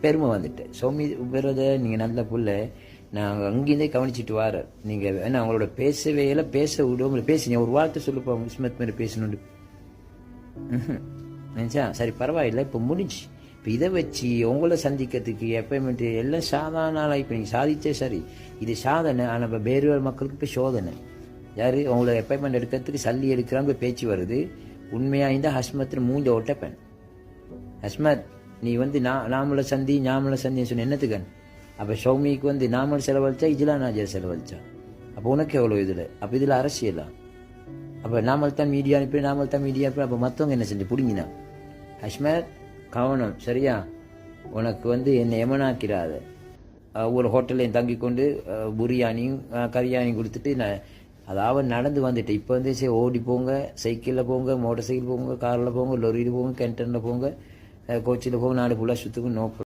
பெருமை வந்துட்டு சௌமி விரத நீங்கள் நல்ல புள்ள நான் அங்கேருந்தே கவனிச்சிட்டு வார நீங்கள் ஏன்னா அவங்களோட பேசவே எல்லாம் பேச விடுவோம் பேசுங்க ஒரு வார்த்தை சொல்லுப்பா இஸ்மத் மாதிரி பேசணுண்டு நினச்சா சரி பரவாயில்ல இப்போ முடிஞ்சு இப்போ இதை வச்சு உங்களை சந்திக்கிறதுக்கு அப்பாயின்மெண்ட் எல்லாம் சாதாரண ஆளாக இப்போ நீங்கள் சாதிச்சே சரி இது சாதனை ஆனால் இப்போ வேறு மக்களுக்கு இப்போ சோதனை யார் உங்களை அப்பாயின்மெண்ட் எடுக்கிறதுக்கு சல்லி எடுக்கிறாங்க பேச்சு வருது உண்மையாக இருந்தால் ஹஸ்மத்தில் மூஞ்ச ஒட்டப்பேன் ஹஸ்மத் நீ வந்து நாமளை சந்தின்னு சொன்ன என்னத்துக்கன் அப்போ சௌமிக்கு வந்து நாமல் செலவழிச்சா இதில் நாஜர் செலவழிச்சா அப்போ உனக்கு எவ்வளோ இதில் அப்போ இதில் அரசியலா அப்போ நாமல் தான் மீடியா அனுப்பி அப்போ மற்றவங்க என்ன செஞ்சு பிடிங்கினா ஹஸ்மத் கவனம் சரியா உனக்கு வந்து என்னை எமனாக்கிறாத ஒரு ஹோட்டல்லையும் தங்கி கொண்டு பிரியாணியும் கரியாணியும் கொடுத்துட்டு நான் அதாவது நடந்து வந்துட்டேன் இப்போ வந்து சரி ஓடி போங்க சைக்கிளில் போங்க மோட்டர் சைக்கிள் போங்க காரில் போங்க லொரியில் போங்க கேன்டனில் போங்க கோச்சில் போங்க நாடு ஃபுல்லாக சுற்றுக்கும் நோ